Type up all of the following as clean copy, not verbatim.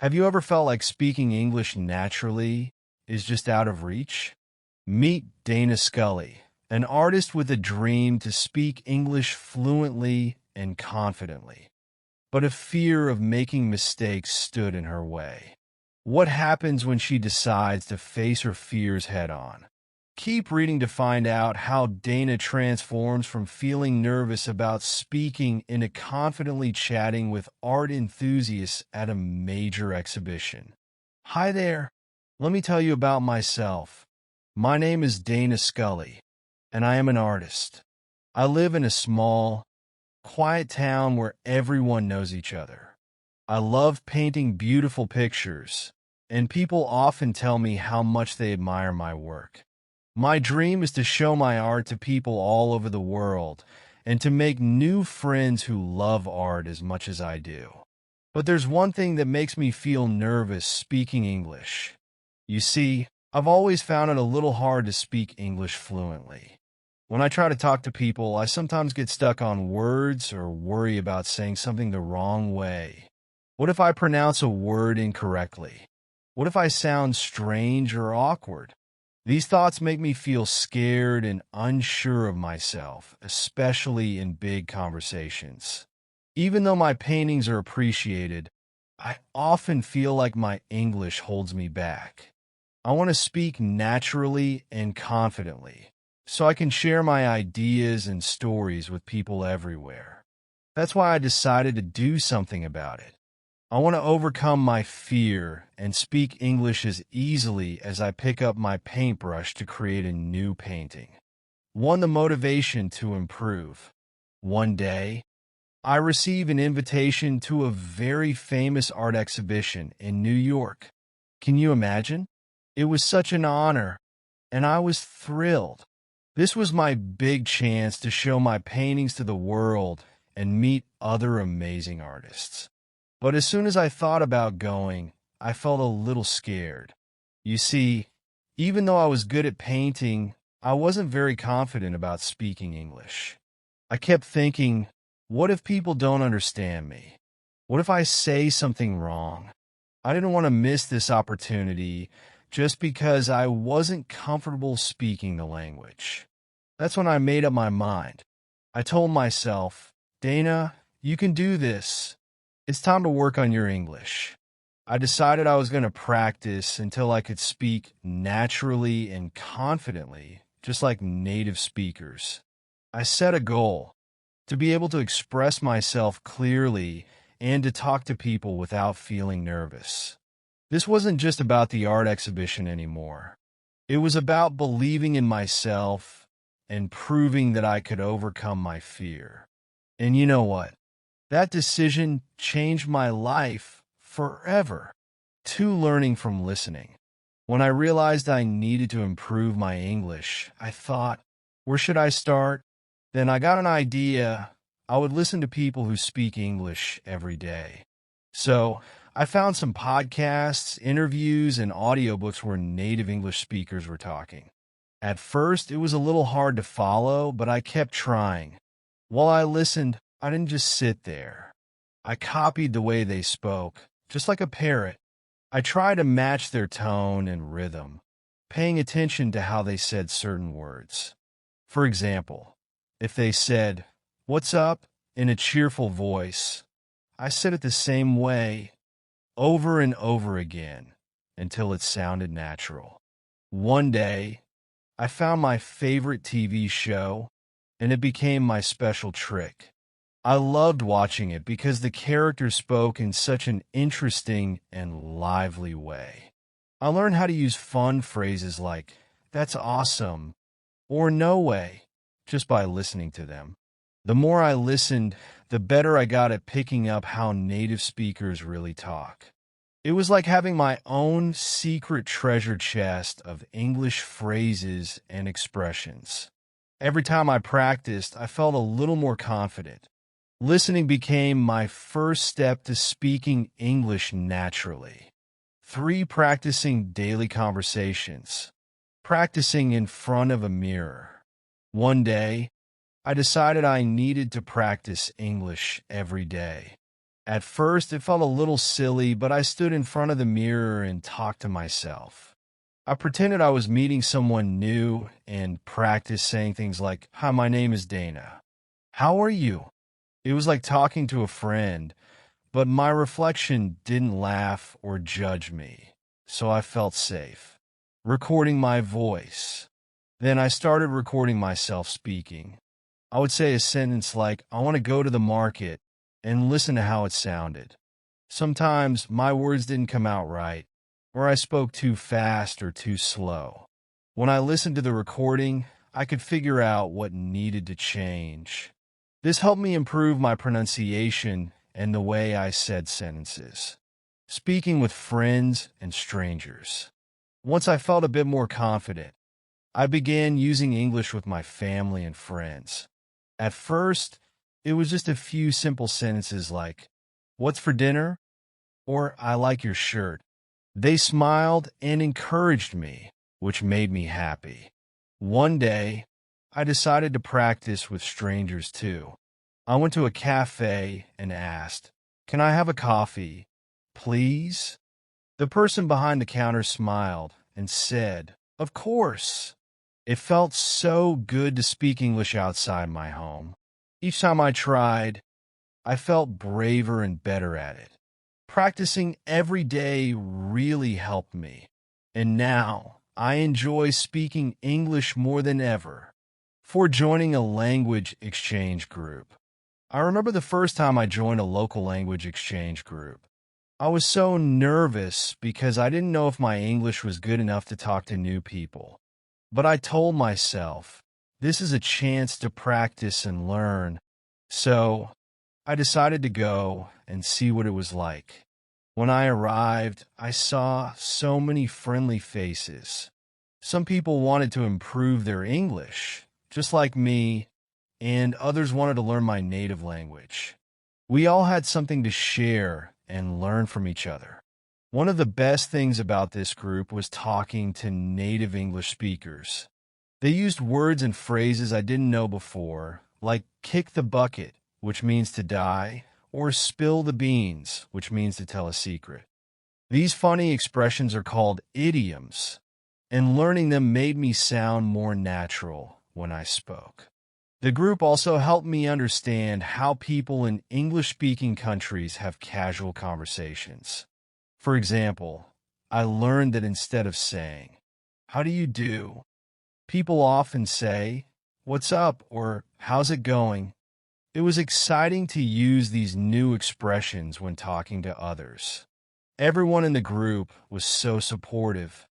Have you ever felt like speaking English naturally is just out of reach? Meet Dana Scully, an artist with a dream to speak English fluently and confidently, but a fear of making mistakes stood in her way. What happens when she decides to face her fears head on? Keep reading to find out how Dana transforms from feeling nervous about speaking into confidently chatting with art enthusiasts at a major exhibition. Hi there. Let me tell you about myself. My name is Dana Scully, and I am an artist. I live in a small, quiet town where everyone knows each other. I love painting beautiful pictures, and people often tell me how much they admire my work. My dream is to show my art to people all over the world and to make new friends who love art as much as I do. But there's one thing that makes me feel nervous speaking English. You see, I've always found it a little hard to speak English fluently. When I try to talk to people, I sometimes get stuck on words or worry about saying something the wrong way. What if I pronounce a word incorrectly? What if I sound strange or awkward? These thoughts make me feel scared and unsure of myself, especially in big conversations. Even though my paintings are appreciated, I often feel like my English holds me back. I want to speak naturally and confidently, so I can share my ideas and stories with people everywhere. That's why I decided to do something about it. I want to overcome my fear and speak English as easily as I pick up my paintbrush to create a new painting. One, the motivation to improve. One day, I receive an invitation to a very famous art exhibition in New York. Can you imagine? It was such an honor, and I was thrilled. This was my big chance to show my paintings to the world and meet other amazing artists. But as soon as I thought about going, I felt a little scared. You see, even though I was good at painting, I wasn't very confident about speaking English. I kept thinking, what if people don't understand me? What if I say something wrong? I didn't want to miss this opportunity just because I wasn't comfortable speaking the language. That's when I made up my mind. I told myself, Dana, you can do this. It's time to work on your English. I decided I was going to practice until I could speak naturally and confidently, just like native speakers. I set a goal to be able to express myself clearly and to talk to people without feeling nervous. This wasn't just about the art exhibition anymore. It was about believing in myself and proving that I could overcome my fear. And you know what? That decision changed my life forever. Two, learning from listening. When I realized I needed to improve my English, I thought, where should I start? Then I got an idea. I would listen to people who speak English every day. So I found some podcasts, interviews, and audiobooks where native English speakers were talking. At first, it was a little hard to follow, but I kept trying. While I listened, I didn't just sit there. I copied the way they spoke, just like a parrot. I tried to match their tone and rhythm, paying attention to how they said certain words. For example, if they said, "What's up?" in a cheerful voice, I said it the same way over and over again until it sounded natural. One day, I found my favorite TV show, and it became my special trick. I loved watching it because the characters spoke in such an interesting and lively way. I learned how to use fun phrases like, "That's awesome," or "No way," just by listening to them. The more I listened, the better I got at picking up how native speakers really talk. It was like having my own secret treasure chest of English phrases and expressions. Every time I practiced, I felt a little more confident. Listening became my first step to speaking English naturally. 3, practicing daily conversations. Practicing in front of a mirror. One day, I decided I needed to practice English every day. At first, it felt a little silly, but I stood in front of the mirror and talked to myself. I pretended I was meeting someone new and practiced saying things like, "Hi, my name is Dana. How are you?" It was like talking to a friend, but my reflection didn't laugh or judge me, so I felt safe. Recording my voice. Then I started recording myself speaking. I would say a sentence like, "I want to go to the market," and listen to how it sounded. Sometimes my words didn't come out right, or I spoke too fast or too slow. When I listened to the recording, I could figure out what needed to change. This helped me improve my pronunciation and the way I said sentences. Speaking with friends and strangers. Once I felt a bit more confident, I began using English with my family and friends. At first, it was just a few simple sentences like, "What's for dinner?" or "I like your shirt." They smiled and encouraged me, which made me happy. One day, I decided to practice with strangers too. I went to a cafe and asked, "Can I have a coffee, please?" The person behind the counter smiled and said, "Of course." It felt so good to speak English outside my home. Each time I tried, I felt braver and better at it. Practicing every day really helped me, and now I enjoy speaking English more than ever. For joining a language exchange group. I remember the first time I joined a local language exchange group. I was so nervous because I didn't know if my English was good enough to talk to new people. But I told myself, this is a chance to practice and learn. So I decided to go and see what it was like. When I arrived, I saw so many friendly faces. Some people wanted to improve their English, just like me, and others wanted to learn my native language. We all had something to share and learn from each other. One of the best things about this group was talking to native English speakers. They used words and phrases I didn't know before, like kick the bucket, which means to die, or spill the beans, which means to tell a secret. These funny expressions are called idioms, and learning them made me sound more natural when I spoke. The group also helped me understand how people in English-speaking countries have casual conversations. For example, I learned that instead of saying, "How do you do?" people often say, "What's up?" or "How's it going?" It was exciting to use these new expressions when talking to others. Everyone in the group was so supportive.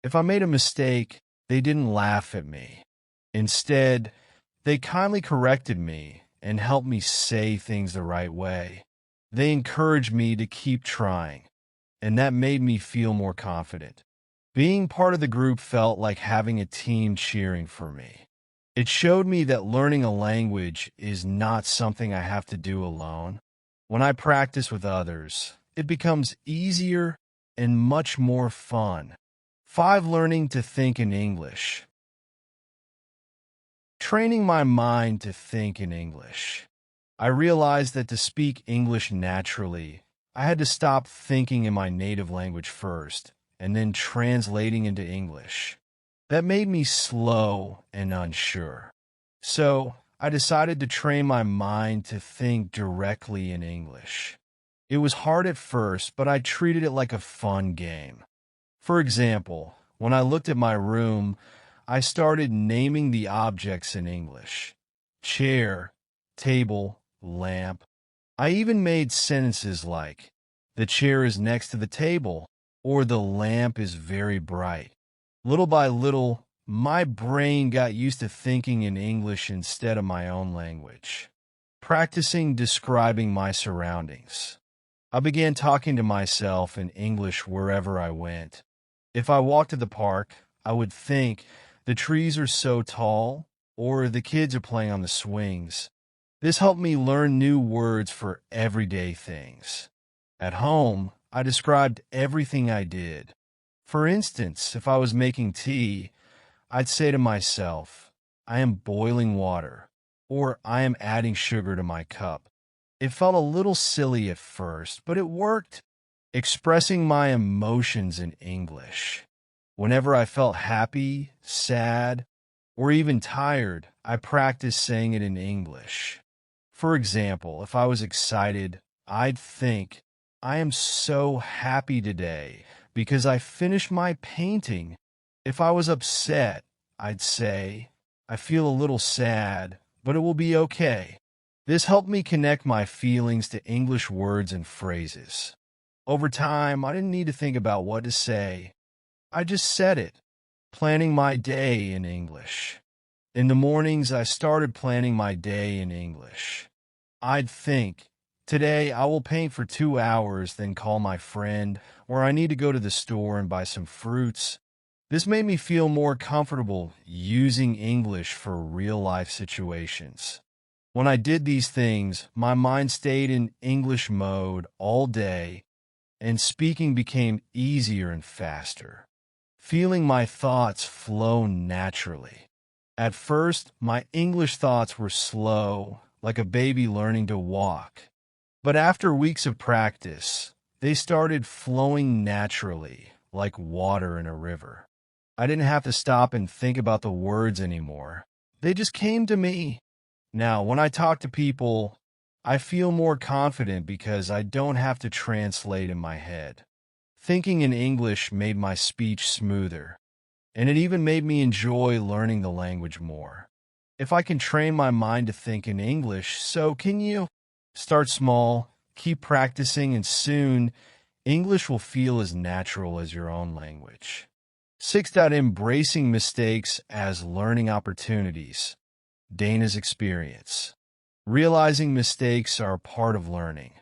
If I made a mistake, they didn't laugh at me. Instead, they kindly corrected me and helped me say things the right way. They encouraged me to keep trying, and that made me feel more confident. Being part of the group felt like having a team cheering for me. It showed me that learning a language is not something I have to do alone. When I practice with others, it becomes easier and much more fun. 5. Learning to think in English. Training my mind to think in English. I realized that to speak English naturally, I had to stop thinking in my native language first and then translating into English. That made me slow and unsure. So I decided to train my mind to think directly in English. It was hard at first, but I treated it like a fun game. For example, when I looked at my room, I started naming the objects in English. Chair, table, lamp. I even made sentences like, "The chair is next to the table," or "The lamp is very bright." Little by little, my brain got used to thinking in English instead of my own language. Practicing describing my surroundings. I began talking to myself in English wherever I went. If I walked to the park, I would think, "The trees are so tall," or "The kids are playing on the swings." This helped me learn new words for everyday things. At home, I described everything I did. For instance, if I was making tea, I'd say to myself, "I am boiling water," or "I am adding sugar to my cup." It felt a little silly at first, but it worked. Expressing my emotions in English. Whenever I felt happy, sad, or even tired, I practiced saying it in English. For example, if I was excited, I'd think, I am so happy today because I finished my painting. If I was upset, I'd say, I feel a little sad, but it will be okay. This helped me connect my feelings to English words and phrases. Over time, I didn't need to think about what to say. I just said it, planning my day in English. In the mornings, I started planning my day in English. I'd think, today I will paint for 2 hours, then call my friend, or I need to go to the store and buy some fruits. This made me feel more comfortable using English for real-life situations. When I did these things, my mind stayed in English mode all day, and speaking became easier and faster. Feeling my thoughts flow naturally. At first, my English thoughts were slow, like a baby learning to walk. But after weeks of practice, they started flowing naturally, like water in a river. I didn't have to stop and think about the words anymore. They just came to me. Now, when I talk to people, I feel more confident because I don't have to translate in my head. Thinking in English made my speech smoother, and it even made me enjoy learning the language more. If I can train my mind to think in English, so can you. Start small, keep practicing, and soon, English will feel as natural as your own language. 6. Embracing mistakes as learning opportunities. Dana's experience. Realizing mistakes are a part of learning.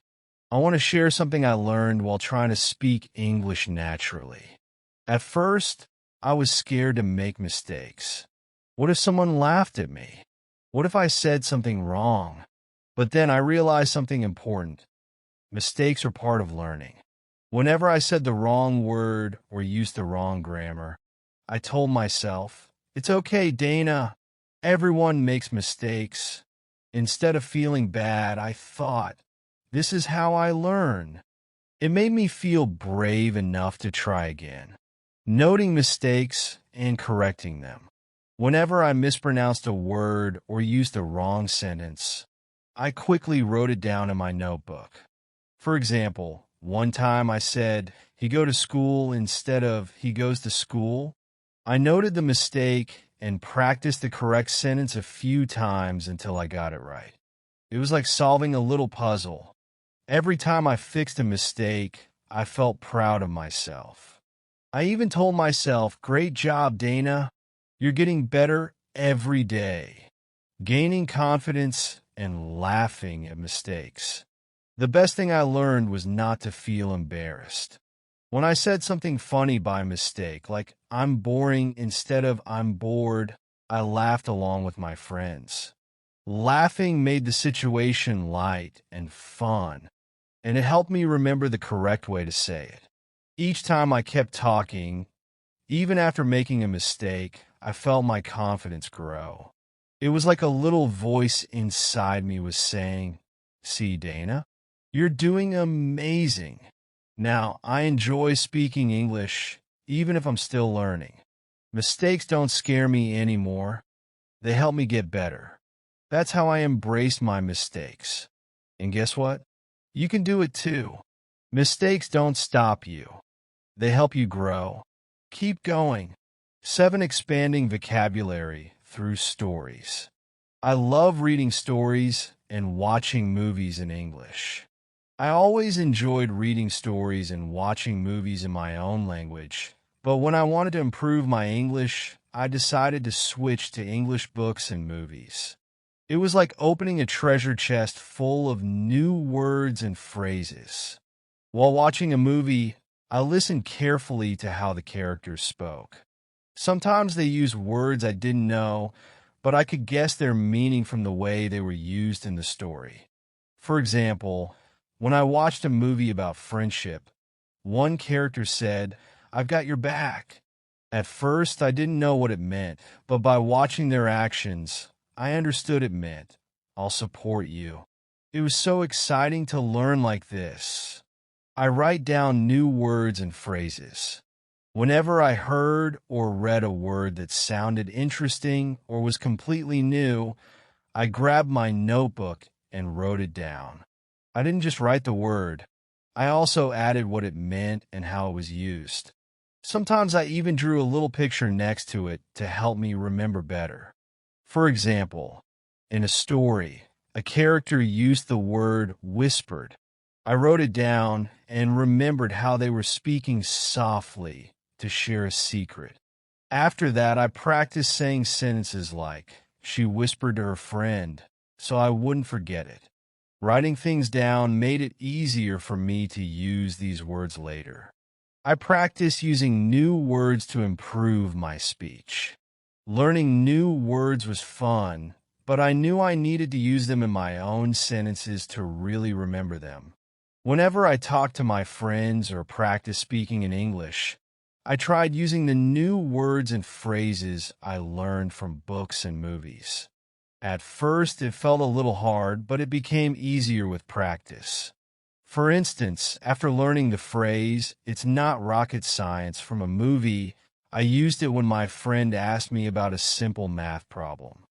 I want to share something I learned while trying to speak English naturally. At first, I was scared to make mistakes. What if someone laughed at me? What if I said something wrong? But then I realized something important. Mistakes are part of learning. Whenever I said the wrong word or used the wrong grammar, I told myself, it's okay, Dana. Everyone makes mistakes. Instead of feeling bad, I thought, this is how I learn. It made me feel brave enough to try again, noting mistakes and correcting them. Whenever I mispronounced a word or used the wrong sentence, I quickly wrote it down in my notebook. For example, one time I said, he go to school instead of he goes to school. I noted the mistake and practiced the correct sentence a few times until I got it right. It was like solving a little puzzle. Every time I fixed a mistake, I felt proud of myself. I even told myself, great job, Dana. You're getting better every day. Gaining confidence and laughing at mistakes. The best thing I learned was not to feel embarrassed. When I said something funny by mistake, like I'm boring instead of I'm bored, I laughed along with my friends. Laughing made the situation light and fun, and it helped me remember the correct way to say it. Each time I kept talking, even after making a mistake, I felt my confidence grow. It was like a little voice inside me was saying, see, Dana, you're doing amazing. Now, I enjoy speaking English, even if I'm still learning. Mistakes don't scare me anymore. They help me get better. That's how I embrace my mistakes. And guess what? You can do it too. Mistakes don't stop you. They help you grow. Keep going. 7. Expanding vocabulary through stories. I love reading stories and watching movies in English. I always enjoyed reading stories and watching movies in my own language, but when I wanted to improve my English, I decided to switch to English books and movies. It was like opening a treasure chest full of new words and phrases. While watching a movie, I listened carefully to how the characters spoke. Sometimes they used words I didn't know, but I could guess their meaning from the way they were used in the story. For example, when I watched a movie about friendship, one character said, I've got your back. At first, I didn't know what it meant, but by watching their actions, I understood it meant, I'll support you. It was so exciting to learn like this. I write down new words and phrases. Whenever I heard or read a word that sounded interesting or was completely new, I grabbed my notebook and wrote it down. I didn't just write the word. I also added what it meant and how it was used. Sometimes I even drew a little picture next to it to help me remember better. For example, in a story, a character used the word whispered. I wrote it down and remembered how they were speaking softly to share a secret. After that, I practiced saying sentences like, she whispered to her friend, so I wouldn't forget it. Writing things down made it easier for me to use these words later. I practiced using new words to improve my speech. Learning new words was fun, but I knew I needed to use them in my own sentences to really remember them. Whenever I talked to my friends or practiced speaking in English, I tried using the new words and phrases I learned from books and movies. At first, it felt a little hard, but it became easier with practice. For instance, after learning the phrase, "it's not rocket science" from a movie, I used it when my friend asked me about a simple math problem.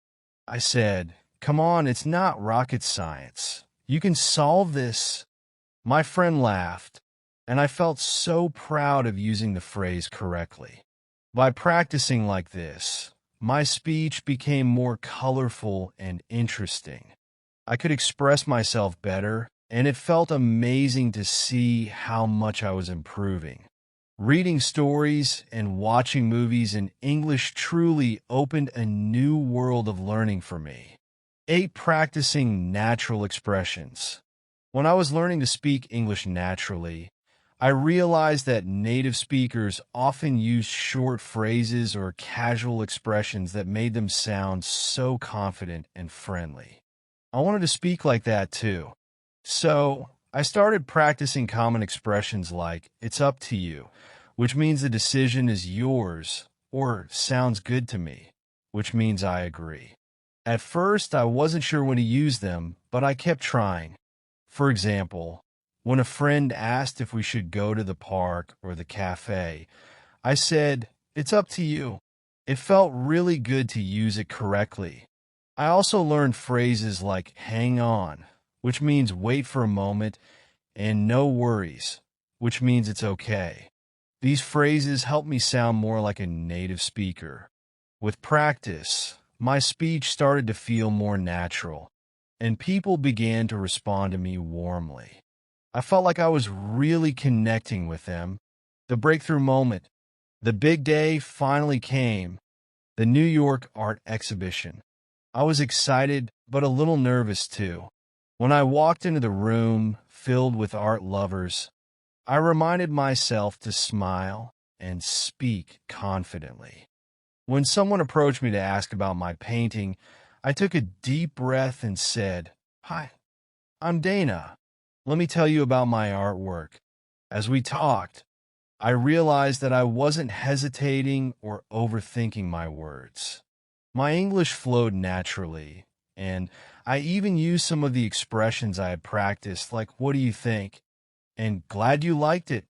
I said, "Come on, it's not rocket science. You can solve this." My friend laughed, and I felt so proud of using the phrase correctly. By practicing like this, my speech became more colorful and interesting. I could express myself better, and it felt amazing to see how much I was improving. Reading stories and watching movies in English truly opened a new world of learning for me. 8. Practicing natural expressions. When I was learning to speak English naturally, I realized that native speakers often use short phrases or casual expressions that made them sound so confident and friendly. I wanted to speak like that too. So, I started practicing common expressions like, "it's up to you," which means the decision is yours, or "sounds good to me," which means I agree. At first, I wasn't sure when to use them, but I kept trying. For example, when a friend asked if we should go to the park or the cafe, I said, "it's up to you." It felt really good to use it correctly. I also learned phrases like "hang on," which means wait for a moment, and "no worries," which means it's okay. These phrases help me sound more like a native speaker. With practice, my speech started to feel more natural, and people began to respond to me warmly. I felt like I was really connecting with them. The breakthrough moment, the big day finally came, the New York Art Exhibition. I was excited, but a little nervous too. When I walked into the room filled with art lovers, I reminded myself to smile and speak confidently. When someone approached me to ask about my painting, I took a deep breath and said, "Hi, I'm Dana. Let me tell you about my artwork." As we talked, I realized that I wasn't hesitating or overthinking my words. My English flowed naturally, and I even used some of the expressions I had practiced, like "what do you think?" and "glad you liked it."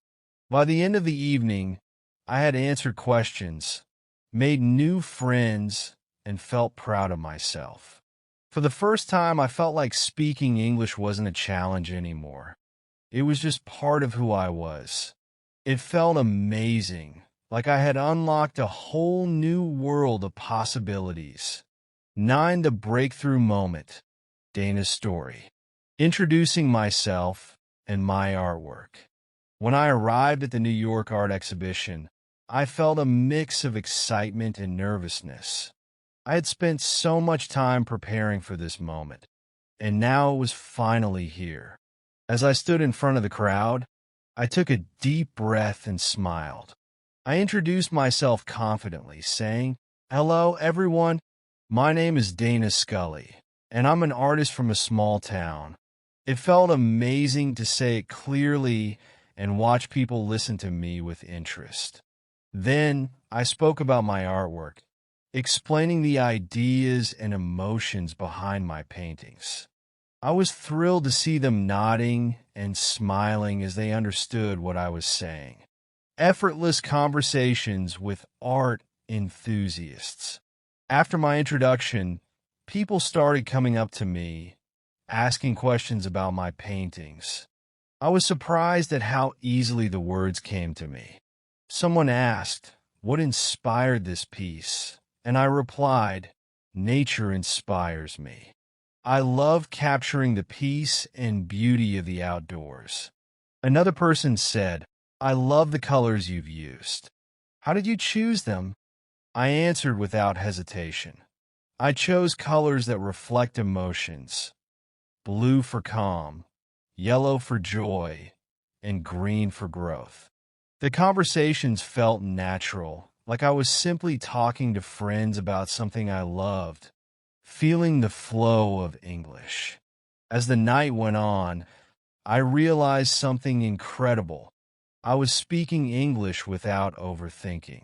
By the end of the evening, I had answered questions, made new friends, and felt proud of myself. For the first time, I felt like speaking English wasn't a challenge anymore. It was just part of who I was. It felt amazing, like I had unlocked a whole new world of possibilities. 9. The breakthrough moment. Dana's story. Introducing myself and my artwork. When I arrived at the New York Art Exhibition, I felt a mix of excitement and nervousness. I had spent so much time preparing for this moment, and now it was finally here. As I stood in front of the crowd, I took a deep breath and smiled. I introduced myself confidently, saying, "Hello, everyone. My name is Dana Scully, and I'm an artist from a small town." It felt amazing to say it clearly and watch people listen to me with interest. Then I spoke about my artwork, explaining the ideas and emotions behind my paintings. I was thrilled to see them nodding and smiling as they understood what I was saying. Effortless conversations with art enthusiasts. After my introduction, people started coming up to me, asking questions about my paintings. I was surprised at how easily the words came to me. Someone asked, "What inspired this piece?" And I replied, "Nature inspires me. I love capturing the peace and beauty of the outdoors." Another person said, "I love the colors you've used. How did you choose them?" I answered without hesitation. I chose colors that reflect emotions: blue for calm, yellow for joy, and green for growth. The conversations felt natural, like I was simply talking to friends about something I loved, feeling the flow of English. As the night went on, I realized something incredible. I was speaking English without overthinking.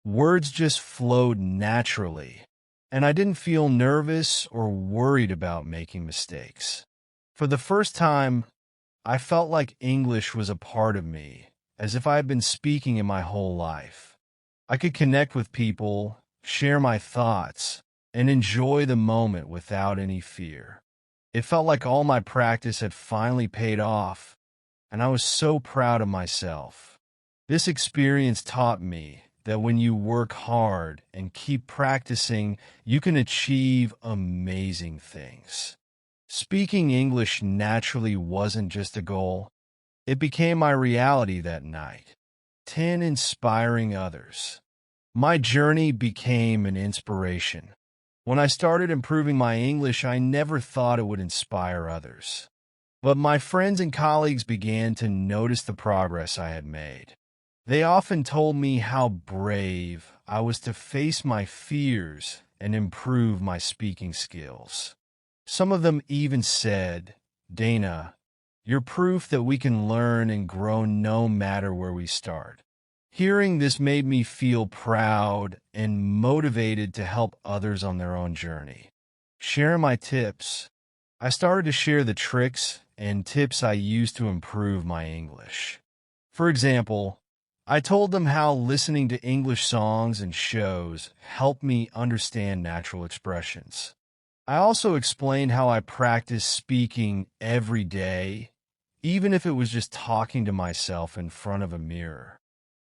Words just flowed naturally, and I didn't feel nervous or worried about making mistakes. For the first time, I felt like English was a part of me, as if I had been speaking it my whole life. I could connect with people, share my thoughts, and enjoy the moment without any fear. It felt like all my practice had finally paid off, and I was so proud of myself. This experience taught me that when you work hard and keep practicing, you can achieve amazing things. Speaking English naturally wasn't just a goal, it became my reality that night. 10 inspiring others. My journey became an inspiration. When I started improving my English, I never thought it would inspire others. But my friends and colleagues began to notice the progress I had made. They often told me how brave I was to face my fears and improve my speaking skills. Some of them even said, "Dana, you're proof that we can learn and grow no matter where we start." Hearing this made me feel proud and motivated to help others on their own journey. Sharing my tips, I started to share the tricks and tips I used to improve my English. For example, I told them how listening to English songs and shows helped me understand natural expressions. I also explained how I practice speaking every day, even if it was just talking to myself in front of a mirror.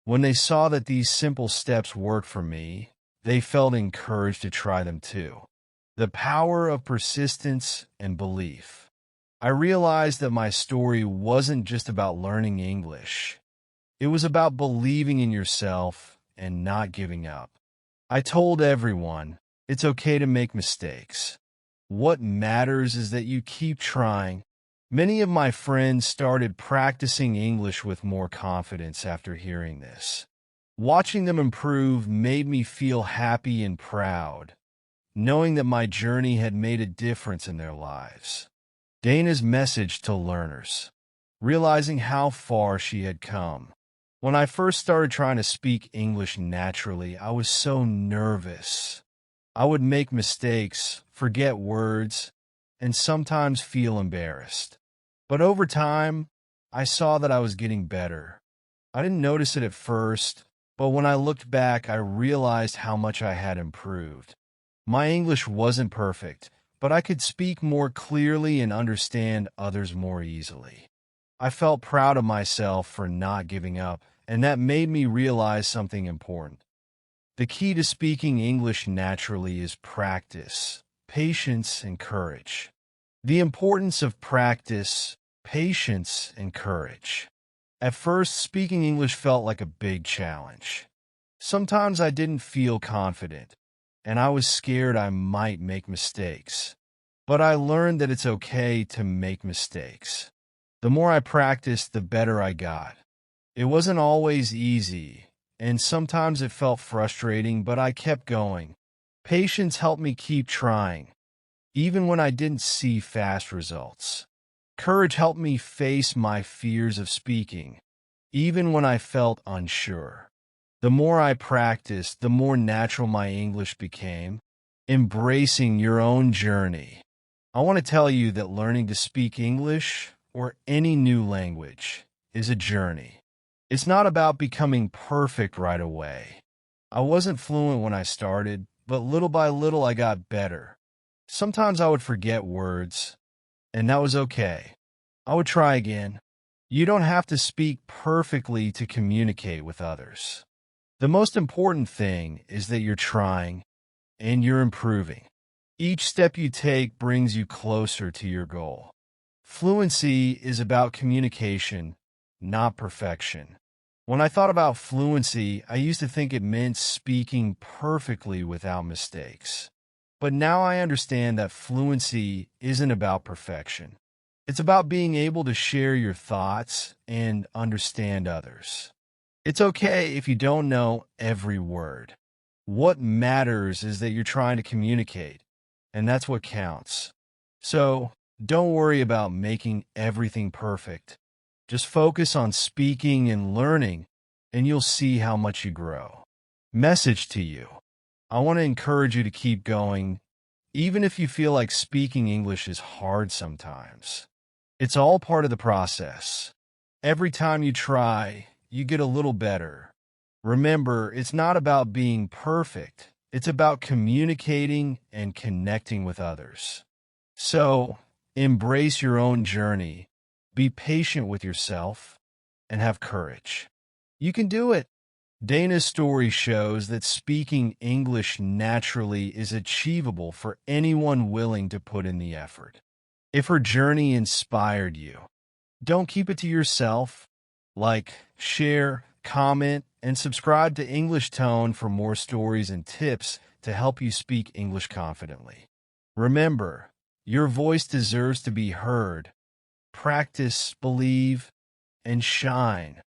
When they saw that these simple steps worked for me, they felt encouraged to try them too. The power of persistence and belief. I realized that my story wasn't just about learning English. It was about believing in yourself and not giving up. I told everyone, it's okay to make mistakes. What matters is that you keep trying. Many of my friends started practicing English with more confidence after hearing this. Watching them improve made me feel happy and proud, knowing that my journey had made a difference in their lives. Dana's message to learners, realizing how far she had come. When I first started trying to speak English naturally, I was so nervous. I would make mistakes, forget words, and sometimes feel embarrassed. But over time, I saw that I was getting better. I didn't notice it at first, but when I looked back, I realized how much I had improved. My English wasn't perfect, but I could speak more clearly and understand others more easily. I felt proud of myself for not giving up, and that made me realize something important. The key to speaking English naturally is practice, patience, and courage. The importance of practice, patience, and courage. At first, speaking English felt like a big challenge. Sometimes I didn't feel confident, and I was scared I might make mistakes. But I learned that it's okay to make mistakes. The more I practiced, the better I got. It wasn't always easy, and sometimes it felt frustrating, but I kept going. Patience helped me keep trying, even when I didn't see fast results. Courage helped me face my fears of speaking, even when I felt unsure. The more I practiced, the more natural my English became. Embracing your own journey. I want to tell you that learning to speak English or any new language is a journey. It's not about becoming perfect right away. I wasn't fluent when I started, but little by little I got better. Sometimes I would forget words, and that was okay. I would try again. You don't have to speak perfectly to communicate with others. The most important thing is that you're trying and you're improving. Each step you take brings you closer to your goal. Fluency is about communication, not perfection. When I thought about fluency, I used to think it meant speaking perfectly without mistakes. But now I understand that fluency isn't about perfection. It's about being able to share your thoughts and understand others. It's okay if you don't know every word. What matters is that you're trying to communicate, and that's what counts. So, don't worry about making everything perfect. Just focus on speaking and learning, and you'll see how much you grow. Message to you. I want to encourage you to keep going, even if you feel like speaking English is hard sometimes. It's all part of the process. Every time you try, you get a little better. Remember, it's not about being perfect. It's about communicating and connecting with others. So, embrace your own journey, be patient with yourself, and have courage. You can do it. Dana's story shows that speaking English naturally is achievable for anyone willing to put in the effort. If her journey inspired you, don't keep it to yourself. Like, share, comment, and subscribe to English Tone for more stories and tips to help you speak English confidently. Remember, your voice deserves to be heard. Practice, believe, and shine.